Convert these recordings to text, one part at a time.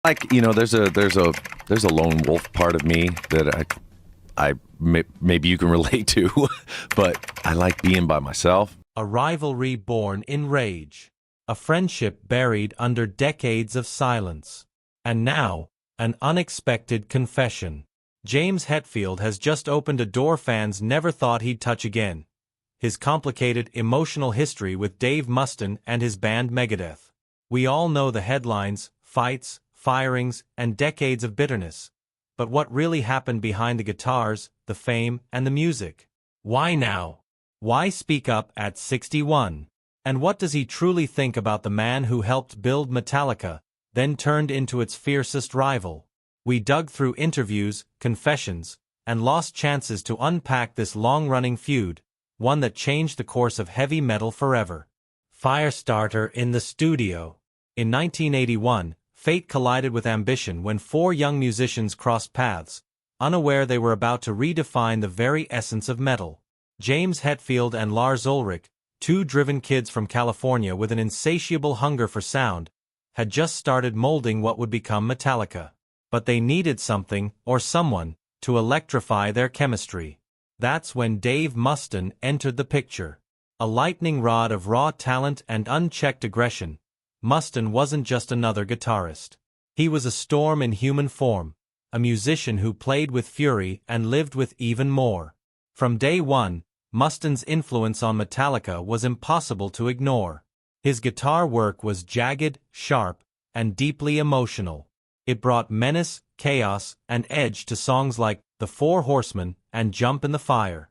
Like, there's a lone wolf part of me that maybe you can relate to, but I like being by myself. A rivalry born in rage. A friendship buried under decades of silence. And now, an unexpected confession. James Hetfield has just opened a door fans never thought he'd touch again. His complicated, emotional history with Dave Mustaine and his band Megadeth. We all know the headlines, fights, firings, and decades of bitterness. But what really happened behind the guitars, the fame, and the music? Why now? Why speak up at 61? And what does he truly think about the man who helped build Metallica, then turned into its fiercest rival? We dug through interviews, confessions, and lost chances to unpack this long-running feud, one that changed the course of heavy metal forever. Firestarter in the studio. In 1981, fate collided with ambition when four young musicians crossed paths, unaware they were about to redefine the very essence of metal. James Hetfield and Lars Ulrich, two driven kids from California with an insatiable hunger for sound, had just started molding what would become Metallica. But they needed something, or someone, to electrify their chemistry. That's when Dave Mustaine entered the picture. A lightning rod of raw talent and unchecked aggression, Mustaine wasn't just another guitarist. He was a storm in human form, a musician who played with fury and lived with even more. From day one, Mustaine's influence on Metallica was impossible to ignore. His guitar work was jagged, sharp, and deeply emotional. It brought menace, chaos, and edge to songs like The Four Horsemen and Jump in the Fire.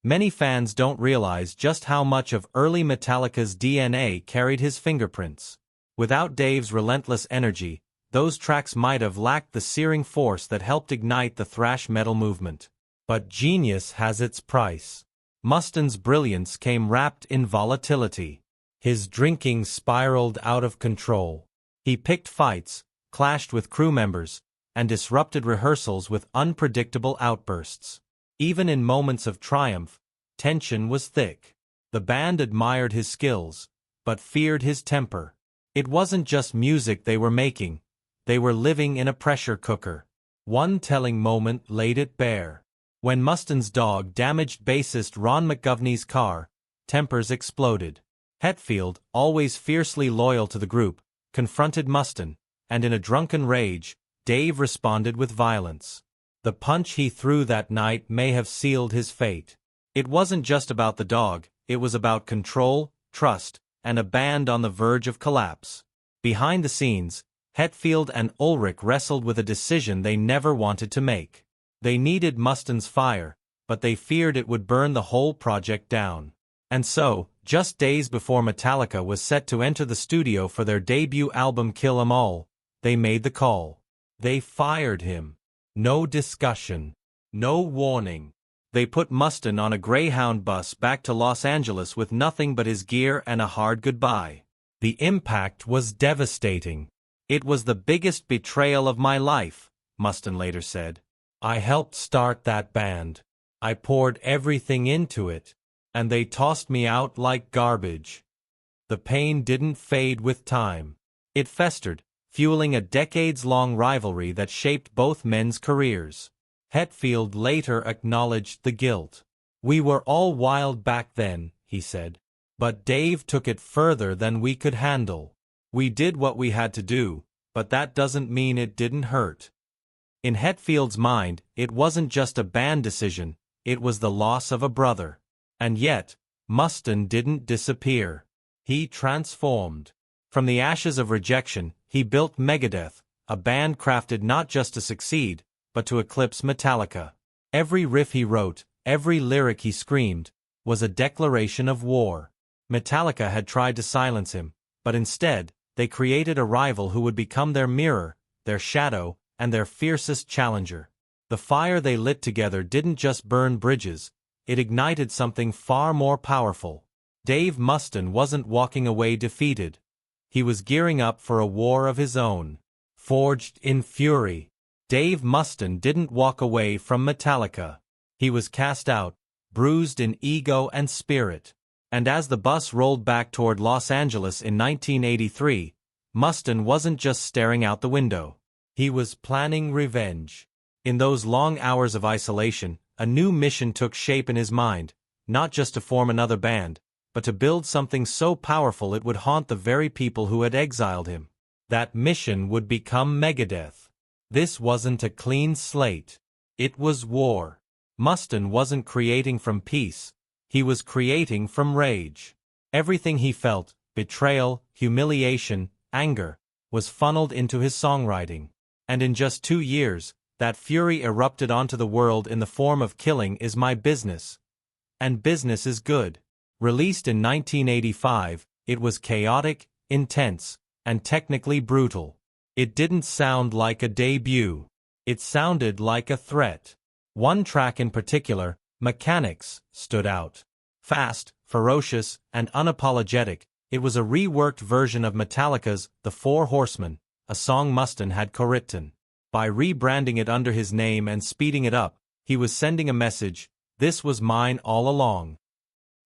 Many fans don't realize just how much of early Metallica's DNA carried his fingerprints. Without Dave's relentless energy, those tracks might have lacked the searing force that helped ignite the thrash metal movement. But genius has its price. Mustaine's brilliance came wrapped in volatility. His drinking spiraled out of control. He picked fights, clashed with crew members, and disrupted rehearsals with unpredictable outbursts. Even in moments of triumph, tension was thick. The band admired his skills, but feared his temper. It wasn't just music they were making, they were living in a pressure cooker. One telling moment laid it bare. When Mustaine's dog damaged bassist Ron McGovney's car, tempers exploded. Hetfield, always fiercely loyal to the group, confronted Mustaine, and in a drunken rage, Dave responded with violence. The punch he threw that night may have sealed his fate. It wasn't just about the dog, it was about control, trust, and a band on the verge of collapse. Behind the scenes, Hetfield and Ulrich wrestled with a decision they never wanted to make. They needed Mustaine's fire, but they feared it would burn the whole project down. And so, just days before Metallica was set to enter the studio for their debut album Kill 'Em All, they made the call. They fired him. No discussion. No warning. They put Mustaine on a Greyhound bus back to Los Angeles with nothing but his gear and a hard goodbye. The impact was devastating. It was the biggest betrayal of my life, Mustaine later said. I helped start that band. I poured everything into it, and they tossed me out like garbage. The pain didn't fade with time. It festered, fueling a decades-long rivalry that shaped both men's careers. Hetfield later acknowledged the guilt. We were all wild back then, he said. But Dave took it further than we could handle. We did what we had to do, but that doesn't mean it didn't hurt. In Hetfield's mind, it wasn't just a band decision, it was the loss of a brother. And yet, Mustaine didn't disappear. He transformed. From the ashes of rejection, he built Megadeth, a band crafted not just to succeed, but to eclipse Metallica. Every riff he wrote, every lyric he screamed, was a declaration of war. Metallica had tried to silence him, but instead, they created a rival who would become their mirror, their shadow, and their fiercest challenger. The fire they lit together didn't just burn bridges, it ignited something far more powerful. Dave Mustaine wasn't walking away defeated. He was gearing up for a war of his own. Forged in fury, Dave Mustaine didn't walk away from Metallica. He was cast out, bruised in ego and spirit. And as the bus rolled back toward Los Angeles in 1983, Mustaine wasn't just staring out the window. He was planning revenge. In those long hours of isolation, a new mission took shape in his mind, not just to form another band, but to build something so powerful it would haunt the very people who had exiled him. That mission would become Megadeth. This wasn't a clean slate. It was war. Mustaine wasn't creating from peace. He was creating from rage. Everything he felt, betrayal, humiliation, anger, was funneled into his songwriting. And in just 2 years, that fury erupted onto the world in the form of Killing Is My Business. And Business Is Good. Released in 1985, it was chaotic, intense, and technically brutal. It didn't sound like a debut. It sounded like a threat. One track in particular, Mechanics, stood out. Fast, ferocious, and unapologetic, it was a reworked version of Metallica's The Four Horsemen, a song Mustaine had co-written. By rebranding it under his name and speeding it up, he was sending a message: this was mine all along.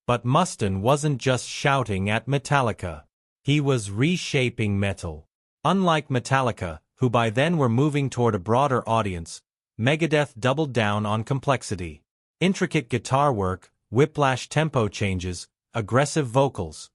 But Mustaine wasn't just shouting at Metallica. He was reshaping metal. Unlike Metallica, who by then were moving toward a broader audience, Megadeth doubled down on complexity. Intricate guitar work, whiplash tempo changes, aggressive vocals.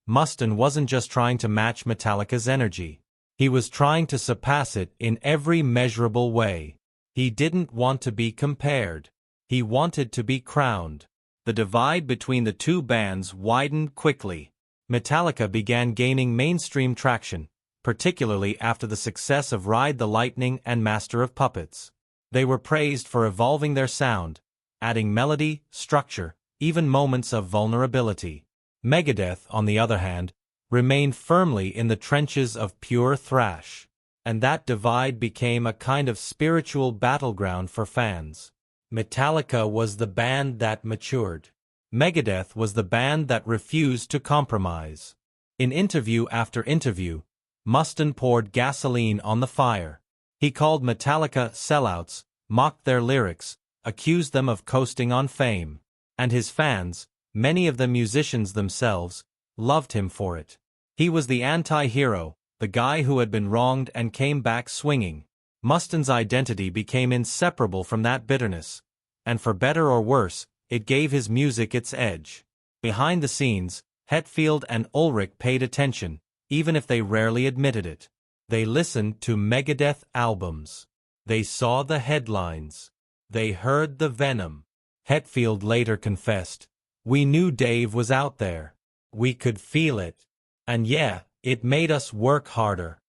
Mustaine wasn't just trying to match Metallica's energy. He was trying to surpass it in every measurable way. He didn't want to be compared. He wanted to be crowned. The divide between the two bands widened quickly. Metallica began gaining mainstream traction, particularly after the success of Ride the Lightning and Master of Puppets. They were praised for evolving their sound, adding melody, structure, even moments of vulnerability. Megadeth, on the other hand, remained firmly in the trenches of pure thrash. And that divide became a kind of spiritual battleground for fans. Metallica was the band that matured. Megadeth was the band that refused to compromise. In interview after interview, Mustaine poured gasoline on the fire. He called Metallica sellouts, mocked their lyrics, accused them of coasting on fame. And his fans, many of them musicians themselves, loved him for it. He was the anti-hero, the guy who had been wronged and came back swinging. Mustaine's identity became inseparable from that bitterness, and for better or worse, it gave his music its edge. Behind the scenes, Hetfield and Ulrich paid attention, even if they rarely admitted it. They listened to Megadeth albums. They saw the headlines. They heard the venom. Hetfield later confessed, "We knew Dave was out there. We could feel it. And yeah, it made us work harder."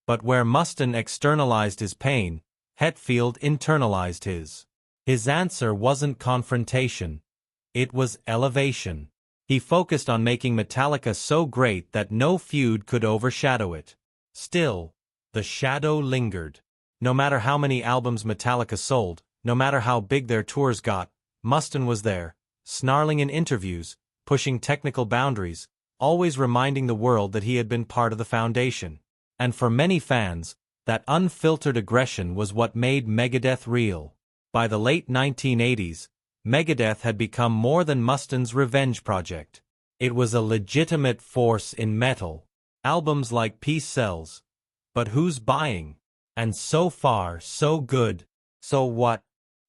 But where Mustaine externalized his pain, Hetfield internalized his. His answer wasn't confrontation. It was elevation. He focused on making Metallica so great that no feud could overshadow it. Still, the shadow lingered. No matter how many albums Metallica sold, no matter how big their tours got, Mustaine was there, snarling in interviews, pushing technical boundaries, always reminding the world that he had been part of the foundation. And for many fans, that unfiltered aggression was what made Megadeth real. By the late 1980s, Megadeth had become more than Mustaine's revenge project. It was a legitimate force in metal. Albums like Peace Sells. But who's buying? And So Far, So Good, So What?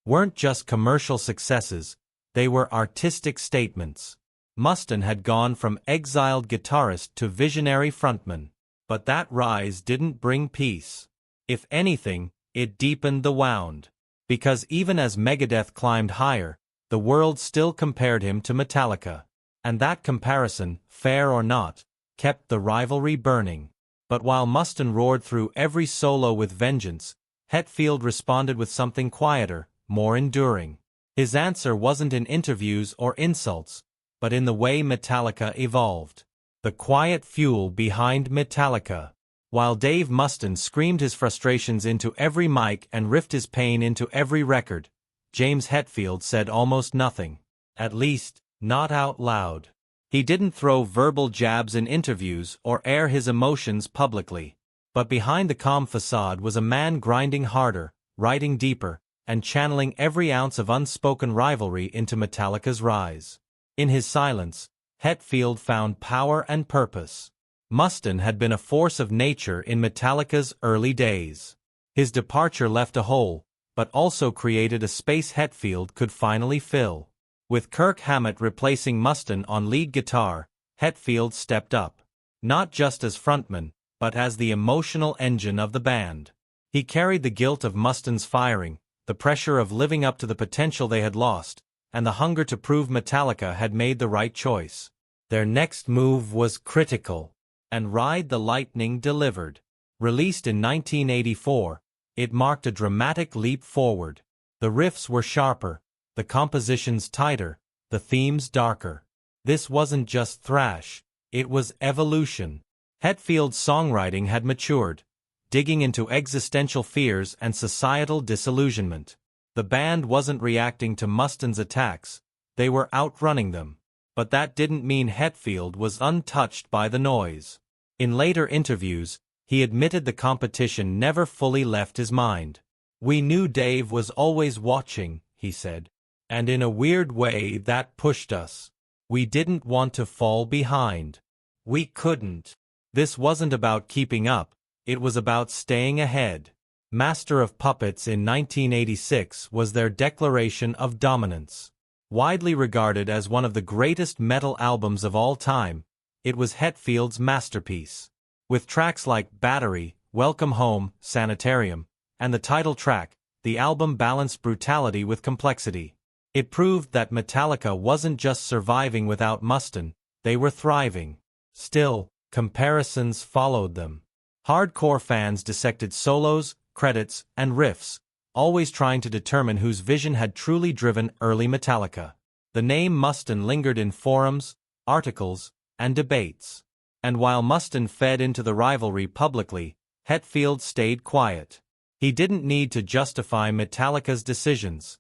Weren't just commercial successes, they were artistic statements. Mustaine had gone from exiled guitarist to visionary frontman. But that rise didn't bring peace. If anything, it deepened the wound. Because even as Megadeth climbed higher, the world still compared him to Metallica. And that comparison, fair or not, kept the rivalry burning. But while Mustaine roared through every solo with vengeance, Hetfield responded with something quieter, more enduring. His answer wasn't in interviews or insults, but in the way Metallica evolved. The quiet fuel behind Metallica. While Dave Mustaine screamed his frustrations into every mic and riffed his pain into every record, James Hetfield said almost nothing. At least, not out loud. He didn't throw verbal jabs in interviews or air his emotions publicly. But behind the calm facade was a man grinding harder, writing deeper, and channeling every ounce of unspoken rivalry into Metallica's rise. In his silence, Hetfield found power and purpose. Mustaine had been a force of nature in Metallica's early days. His departure left a hole, but also created a space Hetfield could finally fill. With Kirk Hammett replacing Mustaine on lead guitar, Hetfield stepped up. Not just as frontman, but as the emotional engine of the band. He carried the guilt of Mustaine's firing, the pressure of living up to the potential they had lost, and the hunger to prove Metallica had made the right choice. Their next move was critical, and Ride the Lightning delivered. Released in 1984, it marked a dramatic leap forward. The riffs were sharper, the compositions tighter, the themes darker. This wasn't just thrash, it was evolution. Hetfield's songwriting had matured, digging into existential fears and societal disillusionment. The band wasn't reacting to Mustaine's attacks, they were outrunning them. But that didn't mean Hetfield was untouched by the noise. In later interviews, he admitted the competition never fully left his mind. "We knew Dave was always watching," he said. "And in a weird way that pushed us. We didn't want to fall behind. We couldn't." This wasn't about keeping up, it was about staying ahead. Master of Puppets in 1986 was their declaration of dominance. Widely regarded as one of the greatest metal albums of all time, it was Hetfield's masterpiece. With tracks like Battery, Welcome Home, Sanitarium, and the title track, the album balanced brutality with complexity. It proved that Metallica wasn't just surviving without Mustaine, they were thriving. Still, comparisons followed them. Hardcore fans dissected solos, credits, and riffs, always trying to determine whose vision had truly driven early Metallica. The name Mustaine lingered in forums, articles, and debates. And while Mustaine fed into the rivalry publicly, Hetfield stayed quiet. He didn't need to justify Metallica's decisions.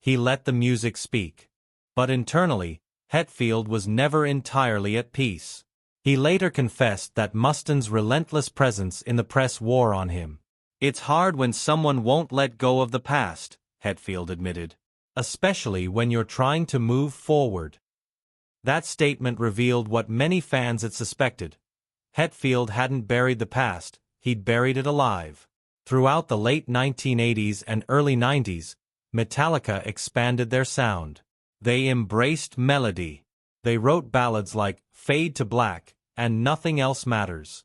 He let the music speak. But internally, Hetfield was never entirely at peace. He later confessed that Mustaine's relentless presence in the press wore on him. "It's hard when someone won't let go of the past," Hetfield admitted. "Especially when you're trying to move forward." That statement revealed what many fans had suspected. Hetfield hadn't buried the past, he'd buried it alive. Throughout the late 1980s and early 90s, Metallica expanded their sound. They embraced melody. They wrote ballads like Fade to Black and Nothing Else Matters.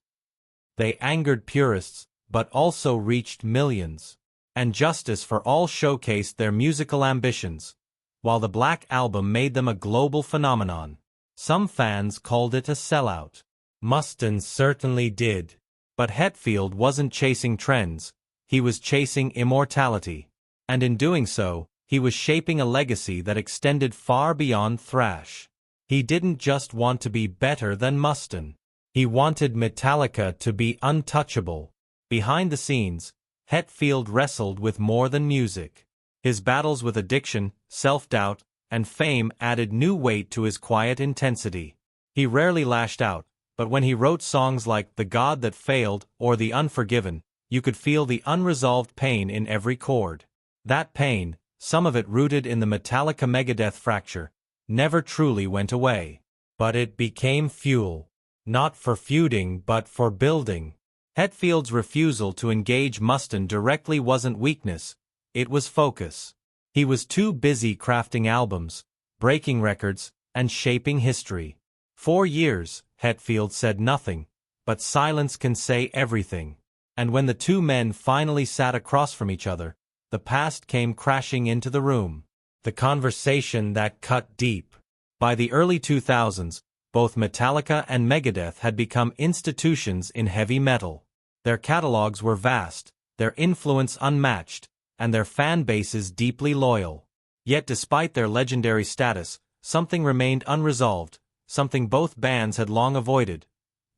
They angered purists, but also reached millions. And Justice for All showcased their musical ambitions, while the Black Album made them a global phenomenon. Some fans called it a sellout. Mustaine certainly did. But Hetfield wasn't chasing trends, he was chasing immortality. And in doing so, he was shaping a legacy that extended far beyond thrash. He didn't just want to be better than Mustaine. He wanted Metallica to be untouchable. Behind the scenes, Hetfield wrestled with more than music. His battles with addiction, self-doubt, and fame added new weight to his quiet intensity. He rarely lashed out, but when he wrote songs like The God That Failed or The Unforgiven, you could feel the unresolved pain in every chord. That pain, some of it rooted in the Metallica Megadeth fracture, never truly went away. But it became fuel. Not for feuding but for building. Hetfield's refusal to engage Mustaine directly wasn't weakness, it was focus. He was too busy crafting albums, breaking records, and shaping history. 4 years, Hetfield said nothing, but silence can say everything. And when the two men finally sat across from each other, the past came crashing into the room. The conversation that cut deep. By the early 2000s, both Metallica and Megadeth had become institutions in heavy metal. Their catalogs were vast, their influence unmatched, and their fan bases deeply loyal. Yet despite their legendary status, something remained unresolved, something both bands had long avoided: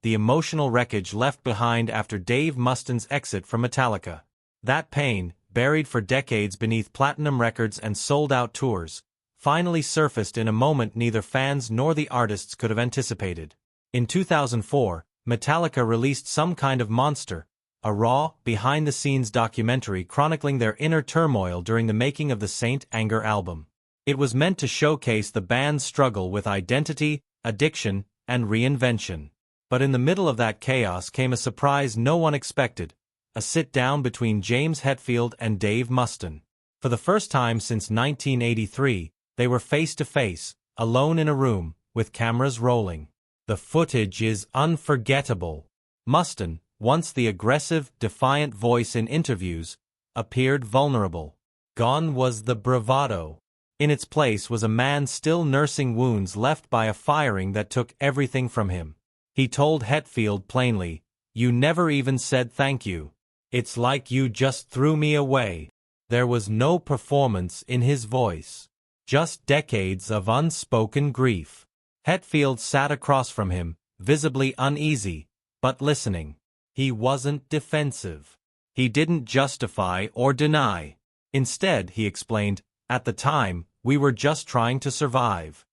the emotional wreckage left behind after Dave Mustaine's exit from Metallica. That pain, buried for decades beneath platinum records and sold-out tours, finally surfaced in a moment neither fans nor the artists could have anticipated. In 2004, Metallica released Some Kind of Monster, a raw, behind-the-scenes documentary chronicling their inner turmoil during the making of the Saint Anger album. It was meant to showcase the band's struggle with identity, addiction, and reinvention. But in the middle of that chaos came a surprise no one expected, a sit-down between James Hetfield and Dave Mustaine. For the first time since 1983, they were face-to-face, alone in a room, with cameras rolling. The footage is unforgettable. Mustaine, once the aggressive, defiant voice in interviews, appeared vulnerable. Gone was the bravado. In its place was a man still nursing wounds left by a firing that took everything from him. He told Hetfield plainly, "You never even said thank you. It's like you just threw me away." There was no performance in his voice. Just decades of unspoken grief. Hetfield sat across from him, visibly uneasy, but listening. He wasn't defensive. He didn't justify or deny. Instead, he explained, "At the time, we were just trying to survive."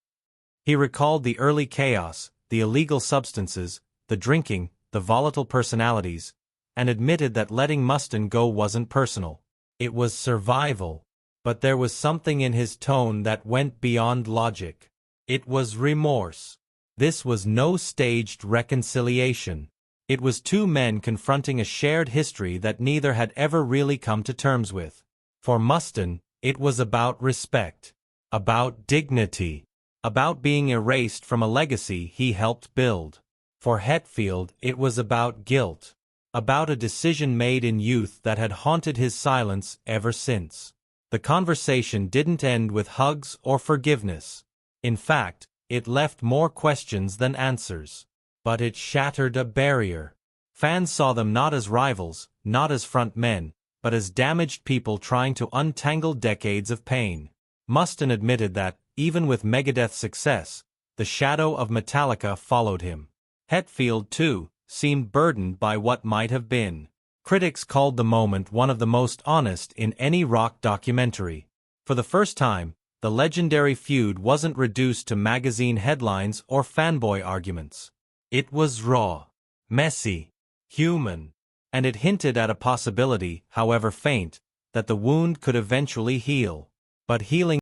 He recalled the early chaos, the illegal substances, the drinking, the volatile personalities, and admitted that letting Mustaine go wasn't personal. It was survival. But there was something in his tone that went beyond logic. It was remorse. This was no staged reconciliation. It was two men confronting a shared history that neither had ever really come to terms with. For Mustaine, it was about respect, about dignity, about being erased from a legacy he helped build. For Hetfield, it was about guilt, about a decision made in youth that had haunted his silence ever since. The conversation didn't end with hugs or forgiveness. In fact, it left more questions than answers. But it shattered a barrier. Fans saw them not as rivals, not as frontmen, but as damaged people trying to untangle decades of pain. Mustaine admitted that, even with Megadeth's success, the shadow of Metallica followed him. Hetfield, too, seemed burdened by what might have been. Critics called the moment one of the most honest in any rock documentary. For the first time, the legendary feud wasn't reduced to magazine headlines or fanboy arguments. It was raw, messy, human, and it hinted at a possibility, however faint, that the wound could eventually heal. But healing